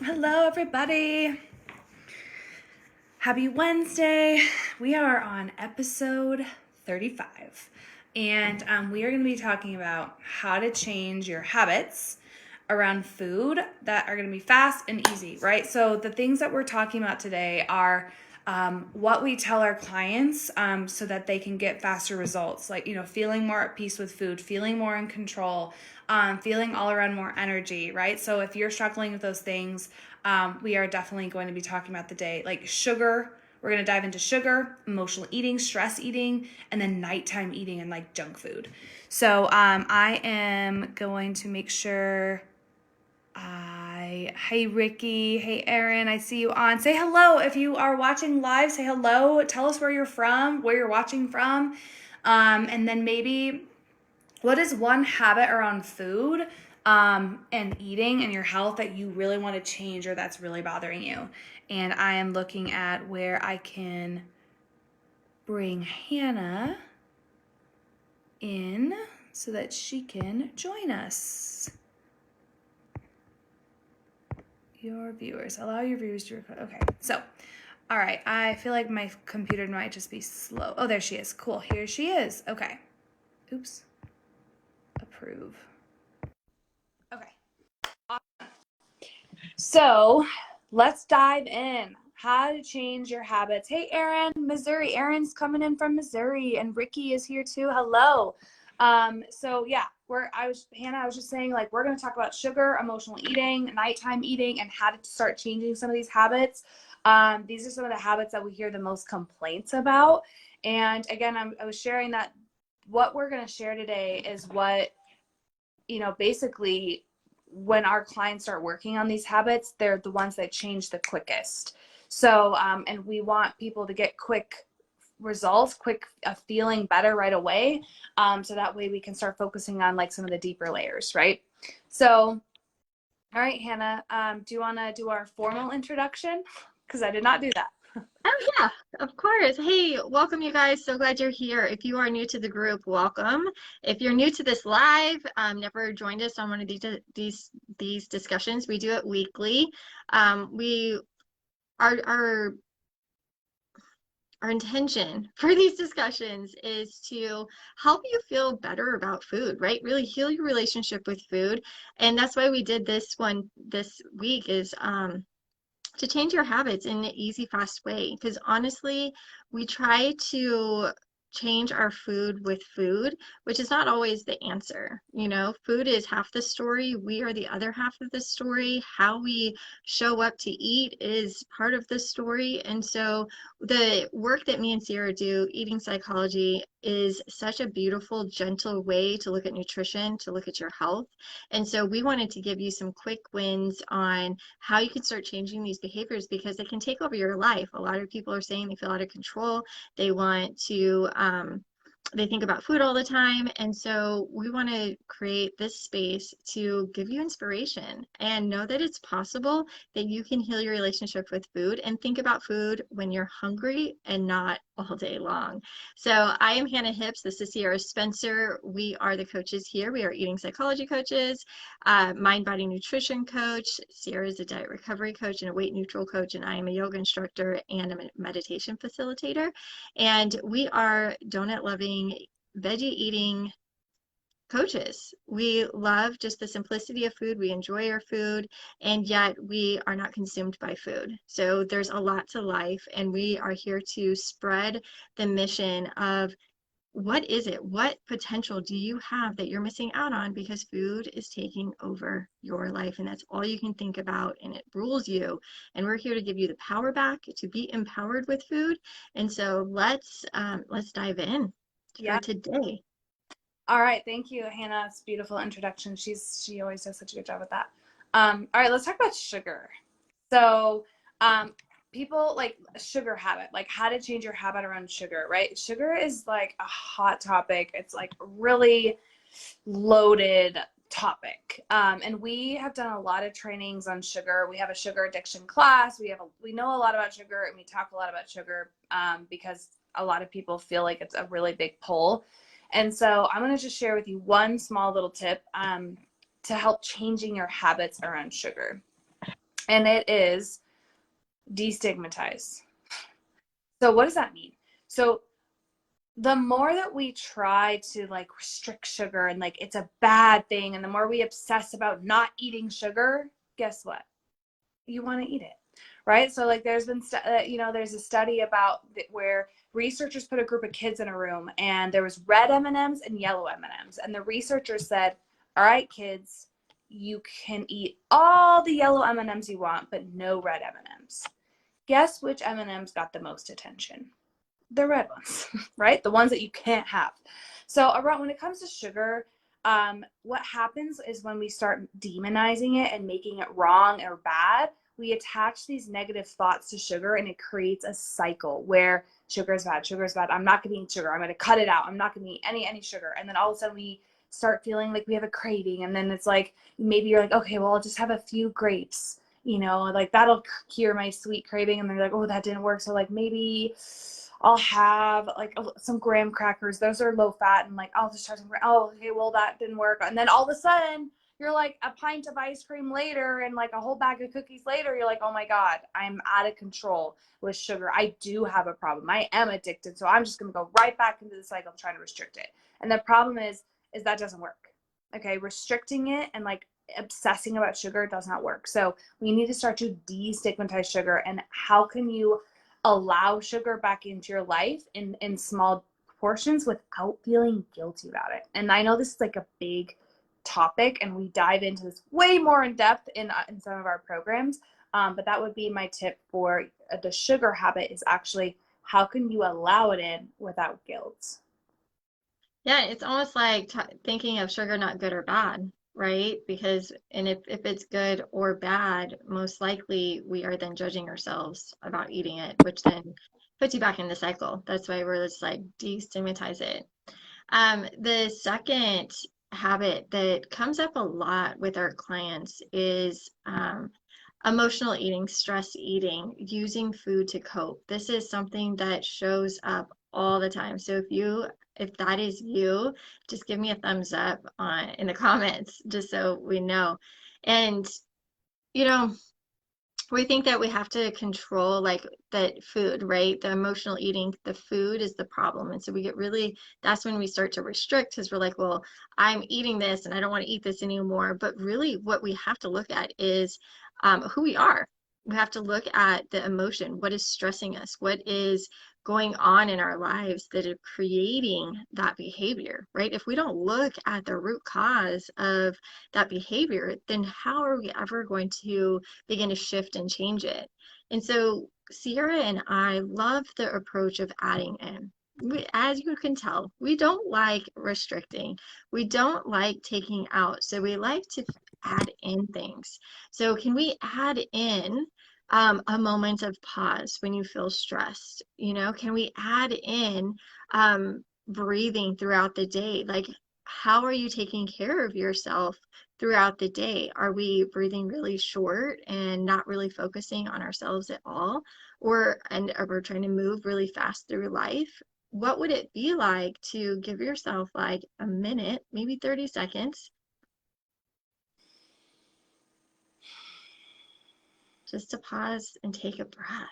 Hello, everybody. Happy Wednesday. We are on episode 35, and we are going to be talking about how to change your habits around food that are going to be fast and easy, right? So the things that we're talking about today are what we tell our clients so that they can get faster results, like, feeling more at peace with food, feeling more in control, feeling all around more energy, right? So if you're struggling with those things, we are definitely going to be talking about the day, like sugar. We're going to dive into sugar, emotional eating, stress eating, and then nighttime eating and like junk food. So I am going to make sure hey Ricky, hey Aaron, I see you on. Say hello if you are watching live. Say hello. Tell us where you're from, where you're watching from, and then maybe what is one habit around food and eating and your health that you really want to change or that's really bothering you. And I am looking at where I can bring Hannah in so that she can join us. Your viewers. Allow your viewers to record. Okay, so, all right. I feel like my computer might just be slow. Oh, there she is. Cool. Here she is. Okay. Oops. Approve. Okay. Awesome. So, let's dive in. How to change your habits. Hey, Aaron, Missouri. Aaron's coming in from Missouri, and Ricky is here too. Hello. So yeah, Hannah, I was just saying, like, we're going to talk about sugar, emotional eating, nighttime eating, and how to start changing some of these habits. These are some of the habits that we hear the most complaints about. And again, I was sharing that what we're going to share today is what, basically when our clients start working on these habits, they're the ones that change the quickest. So, and we want people to get quick results, feeling better right away. So that way we can start focusing on like some of the deeper layers, right? So, all right, Hannah, do you want to do our formal introduction? Because I did not do that. Oh yeah, of course. Hey, welcome you guys. So glad you're here. If you are new to the group, welcome. If you're new to this live, never joined us on one of these discussions, we do it weekly. We our intention for these discussions is to help you feel better about food, right? Really heal your relationship with food. And that's why we did this one this week is to change your habits in an easy, fast way. Because honestly, we try to change our food with food, which is not always the answer. You know, food is half the story. We are the other half of the story. How we show up to eat is part of the story. And so the work that me and Sierra do, eating psychology, is such a beautiful, gentle way to look at nutrition, to look at your health. And so we wanted to give you some quick wins on how you can start changing these behaviors because they can take over your life. A lot of people are saying they feel out of control. They want to, they think about food all the time. And so we want to create this space to give you inspiration and know that it's possible that you can heal your relationship with food and think about food when you're hungry and not all day long. So I am Hannah Hips. This is Sierra Spencer. We are the coaches here. We are eating psychology coaches, mind body nutrition coach. Sierra is a diet recovery coach and a weight neutral coach, and I am a yoga instructor and a meditation facilitator. And we are donut loving, veggie eating coaches. We love just the simplicity of food. We enjoy our food, and yet we are not consumed by food. So there's a lot to life, and we are here to spread the mission of what is it? What potential do you have that you're missing out on because food is taking over your life and that's all you can think about and it rules you. And we're here to give you the power back to be empowered with food. And so let's dive in for today. All right, thank you, Hannah. It's a beautiful introduction. She always does such a good job with that. All right, let's talk about sugar. So, people like sugar habit, like how to change your habit around sugar, right? Sugar is like a hot topic. It's like really loaded topic. And we have done a lot of trainings on sugar. We have a sugar addiction class. We know a lot about sugar and we talk a lot about sugar because a lot of people feel like it's a really big pull. And so I'm going to just share with you one small little tip to help changing your habits around sugar. and it is destigmatize. So what does that mean? So the more that we try to like restrict sugar and like it's a bad thing, and the more we obsess about not eating sugar, guess what? You want to eat it, right? So like there's been there's a study about where researchers put a group of kids in a room, and there was red M&Ms and yellow M&Ms, and the researchers said, all right kids, you can eat all the yellow M&Ms you want but no red M&Ms. Guess which M&Ms got the most attention? The red ones, right? The ones that you can't have. So around when it comes to sugar, what happens is when we start demonizing it and making it wrong or bad, we attach these negative thoughts to sugar, and it creates a cycle where sugar is bad, sugar is bad. I'm not going to eat sugar. I'm going to cut it out. I'm not going to eat any sugar. And then all of a sudden we start feeling like we have a craving, and then it's like maybe you're like, okay, well I'll just have a few grapes, like that'll cure my sweet craving. And then you're like, oh, that didn't work. So like maybe I'll have like some graham crackers. Those are low fat, and like I'll just try some. Oh, okay, well that didn't work. And then all of a sudden, you're like a pint of ice cream later, and like a whole bag of cookies later. You're like, oh my god, I'm out of control with sugar. I do have a problem. I am addicted, so I'm just gonna go right back into the cycle of trying to restrict it. And the problem is that doesn't work. Okay, restricting it and like obsessing about sugar does not work. So we need to start to destigmatize sugar. And how can you allow sugar back into your life in small portions without feeling guilty about it? And I know this is like a big topic, and we dive into this way more in depth in some of our programs. But that would be my tip for the sugar habit, is actually how can you allow it in without guilt? Yeah, it's almost like t thinking of sugar not good or bad, right? Because, and if it's good or bad, most likely we are then judging ourselves about eating it, which then puts you back in the cycle. That's why we're just like destigmatize it. The second habit that comes up a lot with our clients is emotional eating, stress eating, using food to cope. This is something that shows up all the time. So if that is you, just give me a thumbs up on in the comments just so we know. And you know, we think that we have to control like that food, right? The emotional eating, the food is the problem. And so we get really, that's when we start to restrict, because we're like, well, I'm eating this and I don't want to eat this anymore. But really, what we have to look at is who we are. We have to look at the emotion. What is stressing us? What is going on in our lives that are creating that behavior, right? If we don't look at the root cause of that behavior, then how are we ever going to begin to shift and change it? And so Sierra and I love the approach of adding in. As you can tell, we don't like restricting. We don't like taking out. So we like to add in things. So can we add in a moment of pause when you feel stressed? Can we add in breathing throughout the day? Like, how are you taking care of yourself throughout the day? Are we breathing really short and not really focusing on ourselves at all? Or we're trying to move really fast through life? What would it be like to give yourself like a minute, maybe 30 seconds, just to pause and take a breath?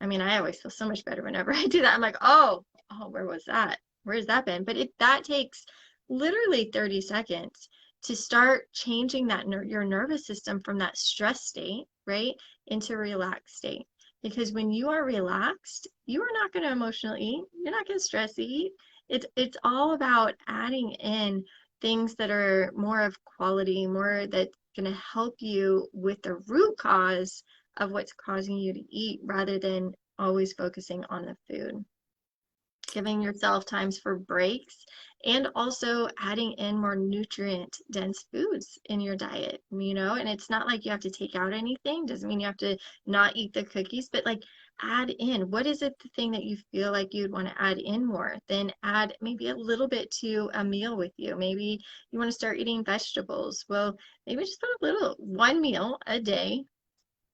I mean, I always feel so much better whenever I do that. I'm like, oh, where was that? Where's that been? But that takes literally 30 seconds to start changing your nervous system from that stress state, right, into a relaxed state. Because when you are relaxed, you are not going to emotionally eat. You're not going to stress eat. It's all about adding in things that are more of quality, more that's going to help you with the root cause of what's causing you to eat, rather than always focusing on the food. Giving yourself times for breaks, and also adding in more nutrient dense foods in your diet, and it's not like you have to take out anything. Doesn't mean you have to not eat the cookies, but like add in, what is it, the thing that you feel like you'd want to add in more? Then add maybe a little bit to a meal with you. Maybe you want to start eating vegetables. Well, maybe just put a little, one meal a day,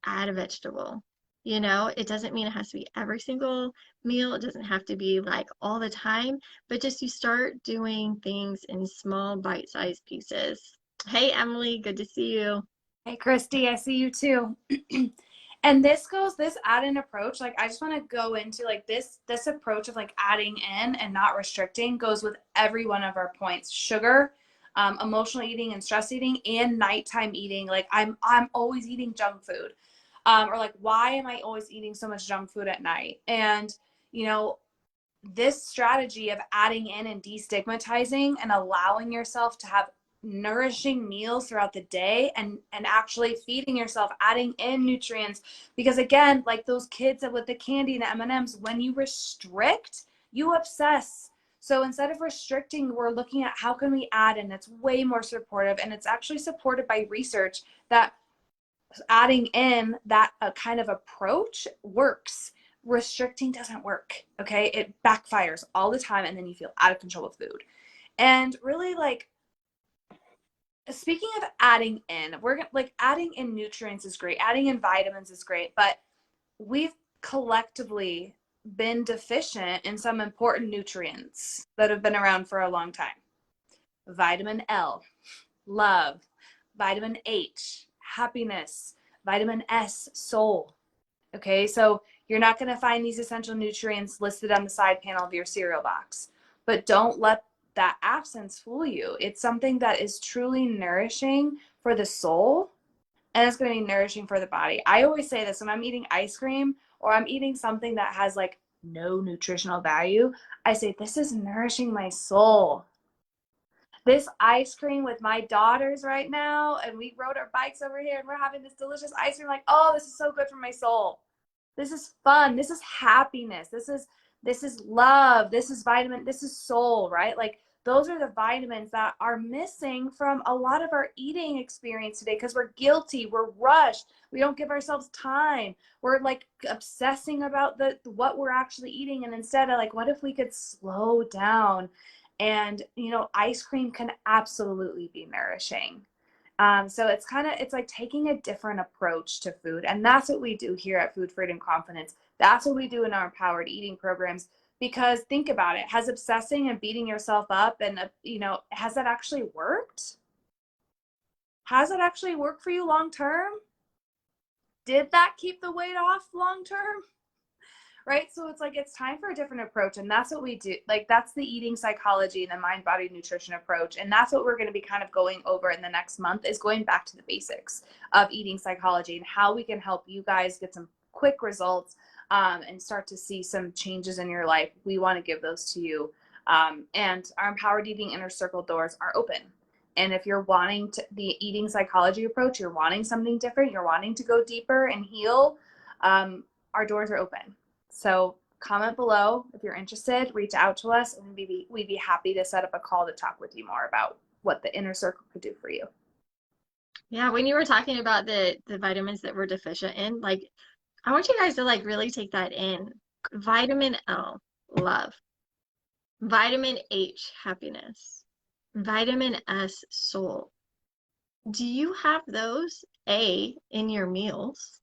add a vegetable. It doesn't mean it has to be every single meal. It doesn't have to be like all the time, but just you start doing things in small bite-sized pieces. Hey, Emily, good to see you. Hey, Christy, I see you too. And this add-in approach, like I just want to go into like this approach of like adding in and not restricting goes with every one of our points. Sugar, emotional eating and stress eating, and nighttime eating. Like I'm always eating junk food. Or like why am I always eating so much junk food at night? And you know, this strategy of adding in and destigmatizing and allowing yourself to have nourishing meals throughout the day and actually feeding yourself, adding in nutrients, because again, like those kids with the candy and the M&Ms, when you restrict, you obsess. So instead of restricting, we're looking at how can we add in. It's way more supportive, and it's actually supported by research that adding in that kind of approach works. Restricting doesn't work. Okay, it backfires all the time, and then you feel out of control with food. And really, like, speaking of adding in, we're like adding in nutrients is great, adding in vitamins is great, but we've collectively been deficient in some important nutrients that have been around for a long time. Vitamin L, love; vitamin H, happiness; vitamin S, soul. Okay, so you're not going to find these essential nutrients listed on the side panel of your cereal box, but don't let that absence fool you. It's something that is truly nourishing for the soul, and it's going to be nourishing for the body. I always say this when I'm eating ice cream or I'm eating something that has like no nutritional value. I say, this is nourishing my soul. This ice cream with my daughters right now, and we rode our bikes over here and we're having this delicious ice cream, like, oh, this is so good for my soul. This is fun. This is happiness. This is love. This is vitamin. This is soul, right? Like those are the vitamins that are missing from a lot of our eating experience today, because we're guilty, we're rushed, we don't give ourselves time, we're like obsessing about the what we're actually eating, and instead of like, what if we could slow down? And ice cream can absolutely be nourishing. So it's like taking a different approach to food. And that's what we do here at Food Freedom Confidence. That's what we do in our empowered eating programs. Because think about it, has obsessing and beating yourself up and, has that actually worked? Has it actually worked for you long term? Did that keep the weight off long term? Right? So it's like it's time for a different approach, and that's what we do. Like that's the eating psychology and the mind body nutrition approach, and that's what we're going to be kind of going over in the next month, is going back to the basics of eating psychology and how we can help you guys get some quick results, and start to see some changes in your life. We want to give those to you, and our empowered eating inner circle doors are open. And if you're wanting the eating psychology approach, you're wanting something different, you're wanting to go deeper and heal, our doors are open. So comment below if you're interested, reach out to us, and we'd be happy to set up a call to talk with you more about what the inner circle could do for you. Yeah, when you were talking about the vitamins that we're deficient in, like I want you guys to like really take that in. Vitamin L, love. Vitamin H, happiness. Vitamin S, soul. Do you have those in your meals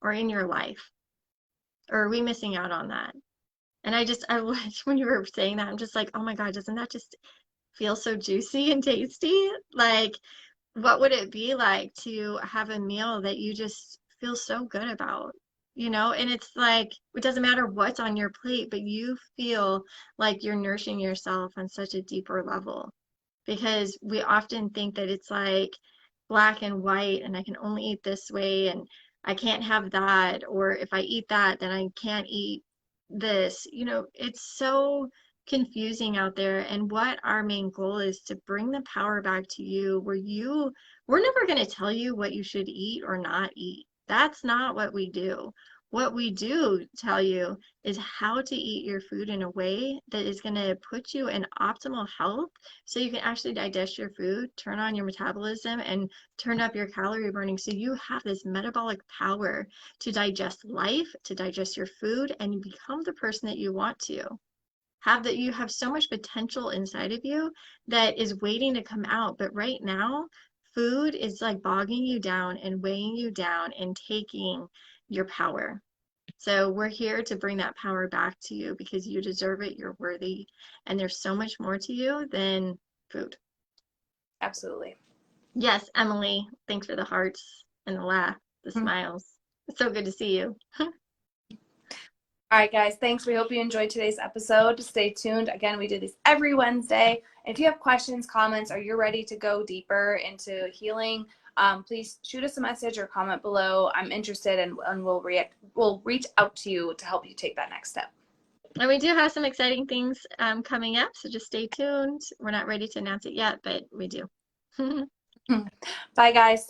or in your life? Or are we missing out on that? And I when you were saying that, I'm just like, oh my God, doesn't that just feel so juicy and tasty? Like, what would it be like to have a meal that you just feel so good about? And it's like, it doesn't matter what's on your plate, but you feel like you're nourishing yourself on such a deeper level. Because we often think that it's like black and white, and I can only eat this way, and I can't have that, or if I eat that, then I can't eat this. It's so confusing out there. And what our main goal is to bring the power back to you, where we're never going to tell you what you should eat or not eat. That's not what we do. What we do tell you is how to eat your food in a way that is going to put you in optimal health so you can actually digest your food, turn on your metabolism, and turn up your calorie burning so you have this metabolic power to digest life, to digest your food, and you become the person that you want to. You have so much potential inside of you that is waiting to come out. But right now, food is like bogging you down and weighing you down and taking your power. So we're here to bring that power back to you because you deserve it, you're worthy, and there's so much more to you than food. Absolutely. Yes, Emily, thanks for the hearts and the laugh, the Mm. smiles. It's so good to see you. All right, guys, thanks. We hope you enjoyed today's episode. Stay tuned. Again, we do these every Wednesday. If you have questions, comments, or you're ready to go deeper into healing, please shoot us a message or comment below. I'm interested, and we'll reach out to you to help you take that next step. And we do have some exciting things coming up, so just stay tuned. We're not ready to announce it yet, but we do. Bye, guys.